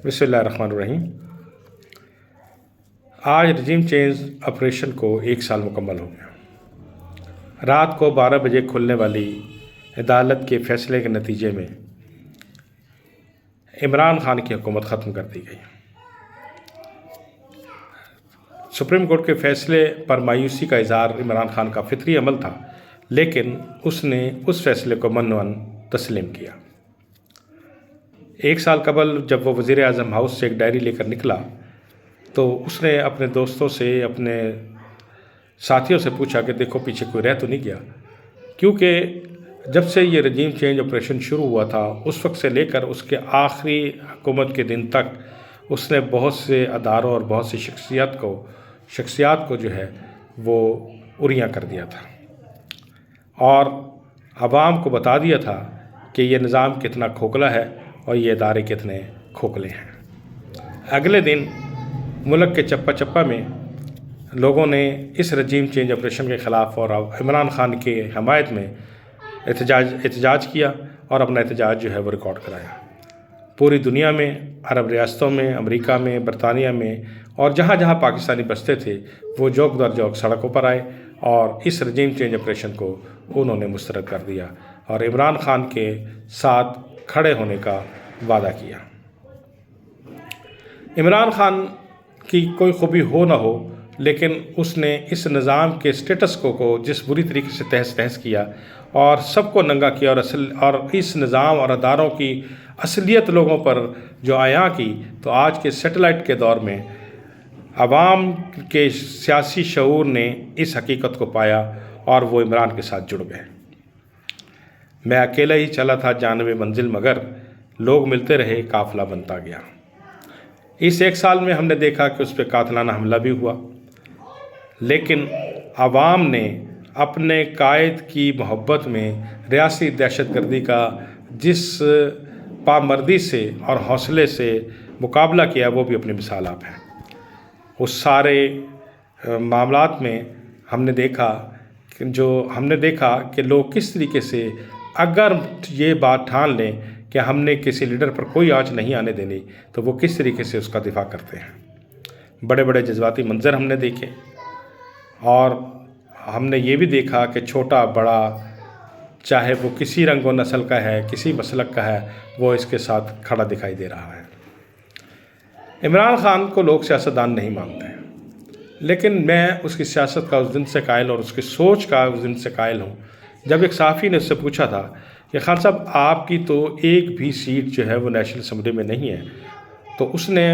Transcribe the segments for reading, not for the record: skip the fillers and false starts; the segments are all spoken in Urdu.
بسم اللہ الرحمن الرحیم۔ آج رجیم چینج آپریشن کو 1 سال مکمل ہو گیا۔ رات کو 12 بجے کھلنے والی عدالت کے فیصلے کے نتیجے میں عمران خان کی حکومت ختم کر دی گئی۔ سپریم کورٹ کے فیصلے پر مایوسی کا اظہار عمران خان کا فطری عمل تھا، لیکن اس نے اس فیصلے کو من تسلیم کیا۔ 1 سال قبل جب وہ وزیر اعظم ہاؤس سے ایک ڈائری لے کر نکلا تو اس نے اپنے دوستوں سے، اپنے ساتھیوں سے پوچھا کہ دیکھو پیچھے کوئی رہ تو نہیں گیا، کیونکہ جب سے یہ رجیم چینج آپریشن شروع ہوا تھا اس وقت سے لے کر اس کے آخری حکومت کے دن تک اس نے بہت سے اداروں اور بہت سی شخصیات کو جو ہے وہ اریاں کر دیا تھا اور عوام کو بتا دیا تھا کہ یہ نظام کتنا کھوکھلا ہے اور یہ ادارے کتنے کھوکھلے ہیں۔ اگلے دن ملک کے چپا چپا میں لوگوں نے اس رجیم چینج آپریشن کے خلاف اور عمران خان کے حمایت میں احتجاج کیا اور اپنا احتجاج جو ہے وہ ریکارڈ کرایا۔ پوری دنیا میں، عرب ریاستوں میں، امریکہ میں، برطانیہ میں اور جہاں جہاں پاکستانی بستے تھے وہ جوک در جوک سڑکوں پر آئے اور اس رجیم چینج آپریشن کو انہوں نے مسترد کر دیا اور عمران خان کے ساتھ کھڑے ہونے کا وعدہ کیا۔ عمران خان کی کوئی خوبی ہو نہ ہو، لیکن اس نے اس نظام کے سٹیٹس کو جس بری طریقے سے تہس نہس کیا اور سب کو ننگا کیا اور اس نظام اور اداروں کی اصلیت لوگوں پر جو عیاں کی، تو آج کے سیٹلائٹ کے دور میں عوام کے سیاسی شعور نے اس حقیقت کو پایا اور وہ عمران کے ساتھ جڑ گئے۔ میں اکیلا ہی چلا تھا جانب منزل، مگر لوگ ملتے رہے، قافلہ بنتا گیا۔ اس 1 سال میں ہم نے دیکھا کہ اس پہ قاتلانہ حملہ بھی ہوا، لیکن عوام نے اپنے قائد کی محبت میں ریاستی دہشت گردی کا جس پامردی سے اور حوصلے سے مقابلہ کیا وہ بھی اپنی مثال آپ ہے۔ اس سارے معاملات میں ہم نے دیکھا کہ لوگ کس طریقے سے اگر یہ بات ٹھان لیں کہ ہم نے کسی لیڈر پر کوئی آنچ نہیں آنے دینی تو وہ کس طریقے سے اس کا دفاع کرتے ہیں۔ بڑے بڑے جذباتی منظر ہم نے دیکھے اور ہم نے یہ بھی دیکھا کہ چھوٹا بڑا، چاہے وہ کسی رنگ و نسل کا ہے، کسی مسلک کا ہے، وہ اس کے ساتھ کھڑا دکھائی دے رہا ہے۔ عمران خان کو لوگ سیاستدان نہیں مانتے ہیں، لیکن میں اس کی سیاست کا اس دن سے قائل اور اس کی سوچ کا اس دن سے قائل ہوں جب ایک صحافی نے اس سے پوچھا تھا کہ خان صاحب آپ کی تو ایک بھی سیٹ جو ہے وہ نیشنل اسمبلی میں نہیں ہے، تو اس نے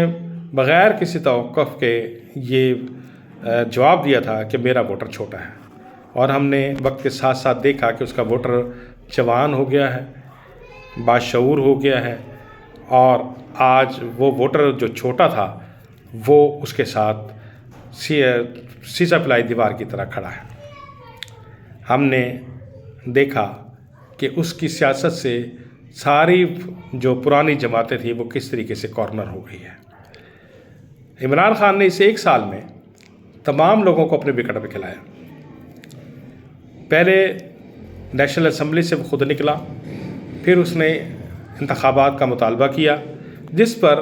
بغیر کسی توقف کے یہ جواب دیا تھا کہ میرا ووٹر چھوٹا ہے، اور ہم نے وقت کے ساتھ ساتھ دیکھا کہ اس کا ووٹر جوان ہو گیا ہے، باشعور ہو گیا ہے، اور آج وہ ووٹر جو چھوٹا تھا وہ اس کے ساتھ سیسا پلائی دیوار کی طرح کھڑا ہے۔ ہم نے دیکھا کہ اس کی سیاست سے ساری جو پرانی جماعتیں تھیں وہ کس طریقے سے کارنر ہو گئی ہے۔ عمران خان نے اس 1 سال میں تمام لوگوں کو اپنے وکٹ پہ کھلایا۔ پہلے نیشنل اسمبلی سے وہ خود نکلا، پھر اس نے انتخابات کا مطالبہ کیا جس پر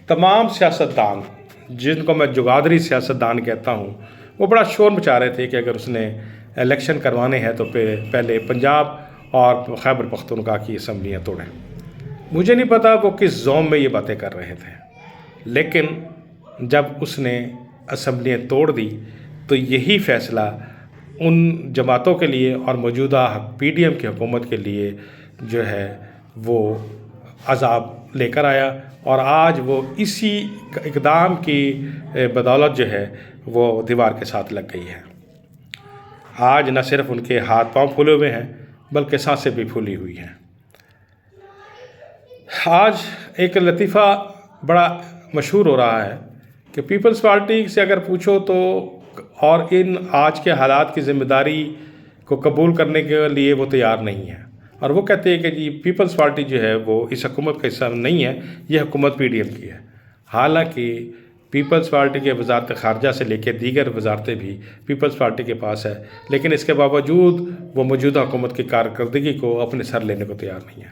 تمام سیاستدان، جن کو میں جگادری سیاستدان کہتا ہوں، وہ بڑا شور مچا رہے تھے کہ اگر اس نے الیکشن کروانے ہیں تو پہلے پنجاب اور خیبر پختونخوا کی اسمبلیاں توڑیں۔ مجھے نہیں پتا وہ کس زوم میں یہ باتیں کر رہے تھے، لیکن جب اس نے اسمبلیاں توڑ دی تو یہی فیصلہ ان جماعتوں کے لیے اور موجودہ پی ڈی ایم کی حکومت کے لیے جو ہے وہ عذاب لے کر آیا، اور آج وہ اسی اقدام کی بدولت جو ہے وہ دیوار کے ساتھ لگ گئی ہے۔ آج نہ صرف ان کے ہاتھ پاؤں پھولے ہوئے ہیں بلکہ سانسیں بھی پھولی ہوئی ہیں۔ آج ایک لطیفہ بڑا مشہور ہو رہا ہے کہ پیپلز پارٹی سے اگر پوچھو تو اور ان آج کے حالات کی ذمہ داری کو قبول کرنے کے لیے وہ تیار نہیں ہے، اور وہ کہتے ہیں کہ جی پیپلز پارٹی جو ہے وہ اس حکومت کا حصہ نہیں ہے، یہ حکومت پی ڈی ایم کی ہے۔ حالانکہ پیپلز پارٹی کے وزارت خارجہ سے لے کے دیگر وزارتیں بھی پیپلز پارٹی کے پاس ہے، لیکن اس کے باوجود وہ موجودہ حکومت کی کارکردگی کو اپنے سر لینے کو تیار نہیں ہے۔